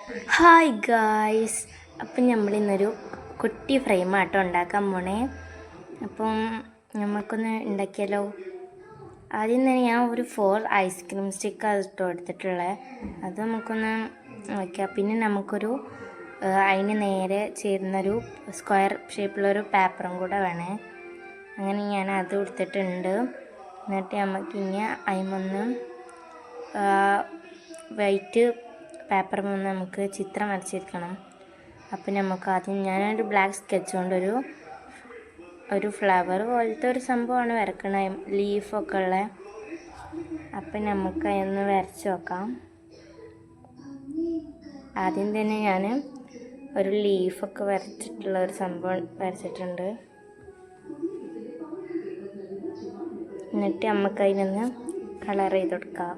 Hi guys, അപ്പം നമ്മളിന്നൊരു കുട്ടി ഫ്രെയിമാട്ടോ ഉണ്ടാക്കാൻ പോണേ. അപ്പം നമുക്കൊന്ന് ഉണ്ടാക്കിയാലോ. ആദ്യം തന്നെ ഞാൻ ഒരു 4 ഐസ്ക്രീം സ്റ്റിക്കാണ് ഇട്ടോ എടുത്തിട്ടുള്ളത്. അത് നമുക്കൊന്ന് വയ്ക്കാം. പിന്നെ നമുക്കൊരു അതിന് നേരെ ചേരുന്നൊരു സ്ക്വയർ ഷേപ്പിലൊരു പേപ്പറും കൂടെ വേണേ. അങ്ങനെ ഞാൻ അത് എടുത്തിട്ടുണ്ട്. എന്നിട്ട് നമുക്കിനി അതിമൊന്ന് വൈറ്റ് പേപ്പർ മുന്ന് നമുക്ക് ചിത്രം വരച്ചെടുക്കണം. അപ്പം നമുക്ക് ആദ്യം ഞാനൊരു ബ്ലാക്ക് സ്കെച്ച് കൊണ്ടൊരു ഫ്ലവർ പോലത്തെ ഒരു സംഭവമാണ് വരക്കണേ, ലീഫൊക്കെ ഉള്ള. അപ്പം നമുക്ക് അതൊന്ന് വരച്ച് നോക്കാം. ആദ്യം തന്നെ ഞാൻ ഒരു ലീഫൊക്കെ വരച്ചിട്ടുള്ള ഒരു സംഭവം വരച്ചിട്ടുണ്ട്. എന്നിട്ട് നമുക്ക് അതിനൊന്ന് കളർ ചെയ്ത് കൊടുക്കാം.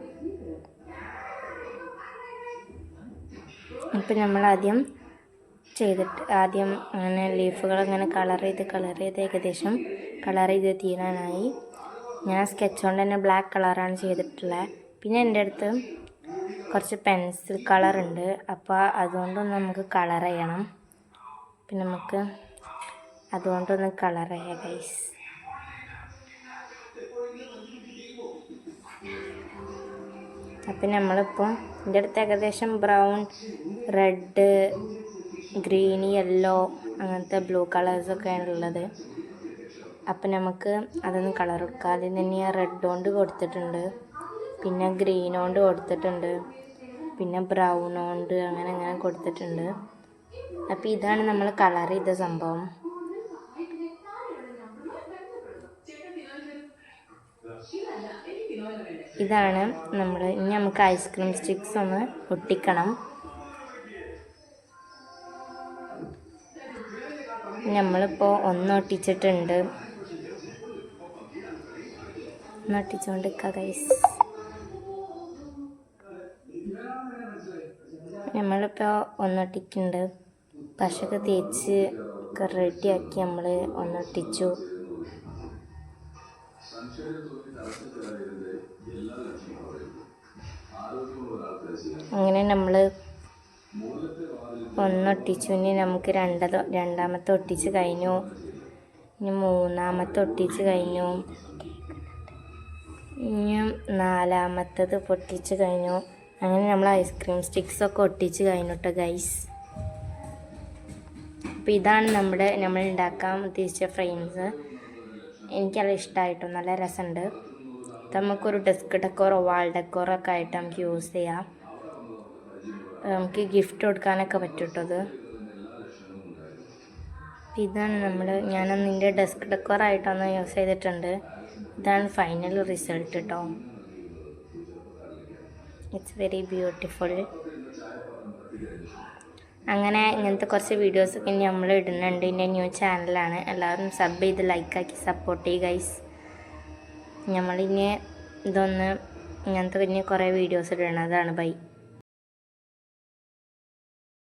ഇപ്പം നമ്മൾ ആദ്യം അങ്ങനെ ലീഫുകൾ അങ്ങനെ കളർ ചെയ്ത് ഏകദേശം കളർ ചെയ്ത് തീരാനായി. ഞാൻ സ്കെച്ച് കൊണ്ട് തന്നെ ബ്ലാക്ക് കളറാണ് ചെയ്തിട്ടുള്ളത്. പിന്നെ എൻ്റെ അടുത്ത് കുറച്ച് പെൻസിൽ കളറുണ്ട്, അപ്പോൾ അതുകൊണ്ടൊന്ന് നമുക്ക് കളർ ചെയ്യണം. പിന്നെ നമുക്ക് അതുകൊണ്ടൊന്ന് കളർ ചെയ്യാം ഗൈസ്. അപ്പം നമ്മളിപ്പോൾ എൻ്റെ അടുത്ത് ഏകദേശം ബ്രൗൺ, റെഡ്, ഗ്രീൻ, യെല്ലോ അങ്ങനത്തെ ബ്ലൂ കളേഴ്സൊക്കെയാണ് ഉള്ളത്. അപ്പം നമുക്ക് അതൊന്ന് കളർ കൊടുക്കാം. ആദ്യം തന്നെ ഞാൻ റെഡ് കൊണ്ട് കൊടുത്തിട്ടുണ്ട്, പിന്നെ ഗ്രീൻ കൊണ്ട് കൊടുത്തിട്ടുണ്ട്, പിന്നെ ബ്രൗൺ കൊണ്ട് അങ്ങനെ കൊടുത്തിട്ടുണ്ട്. അപ്പം ഇതാണ് നമ്മൾ കളർ ചെയ്ത സംഭവം. ഇതാണ് ഇനി നമുക്ക് ഐസ്ക്രീം സ്റ്റിക്സ് ഒന്ന് ഒട്ടിക്കണം. നമ്മളിപ്പോൾ ഒട്ടിച്ചിട്ടുണ്ട്. ഒട്ടിച്ചുകൊണ്ടിരിക്കുക ഗൈസ്. നമ്മളിപ്പോൾ ഒട്ടിക്കുന്നുണ്ട്. പശയൊക്കെ തേച്ച് ഒക്കെ റെഡിയാക്കി നമ്മൾ ഒട്ടിച്ചു. അങ്ങനെ നമ്മൾ ഒട്ടിച്ചു. ഇനി നമുക്ക് രണ്ടാമത്തെ ഒട്ടിച്ച് കഴിഞ്ഞു. ഇനി മൂന്നാമത്തെ ഒട്ടിച്ച് കഴിഞ്ഞു. ഇനി നാലാമത്തത് പൊട്ടിച്ച് കഴിഞ്ഞു. അങ്ങനെ നമ്മൾ ഐസ്ക്രീം സ്റ്റിക്സൊക്കെ ഒട്ടിച്ച് കഴിഞ്ഞു കേട്ടോ ഗൈസ്. അപ്പോൾ ഇതാണ് നമ്മൾ ഉണ്ടാക്കാൻ ഉദ്ദേശിച്ച ഫ്രെയിംസ്. എനിക്കത് ഇഷ്ടമായിട്ടോ, നല്ല രസമുണ്ട്. നമുക്കൊരു ഡെസ്ക് ഡെക്കോറോ വാൾ ഡെക്കോറോ ഒക്കെ ആയിട്ട് നമുക്ക് യൂസ് ചെയ്യാം. നമുക്ക് ഗിഫ്റ്റ് കൊടുക്കാനൊക്കെ പറ്റും കേട്ടോ അത്. ഇതാണ് ഞാനൊന്നിൻ്റെ ഡെസ്ക് ഡെക്കോറായിട്ടൊന്ന് യൂസ് ചെയ്തിട്ടുണ്ട്. ഇതാണ് ഫൈനൽ റിസൾട്ട് കേട്ടോ. It's very beautiful. അങ്ങനെ ഇങ്ങനത്തെ കുറച്ച് വീഡിയോസൊക്കെ നമ്മൾ ഇടുന്നുണ്ട്. എൻ്റെ ന്യൂ ചാനലാണ്. എല്ലാവരും സബ് ചെയ്ത് ലൈക്കാക്കി സപ്പോർട്ട് ചെയ്യുക ഗൈസ്. നമ്മളിനി ഇങ്ങനത്തെ കുറേ വീഡിയോസ് ഇടുന്നതാണ്. ബൈ.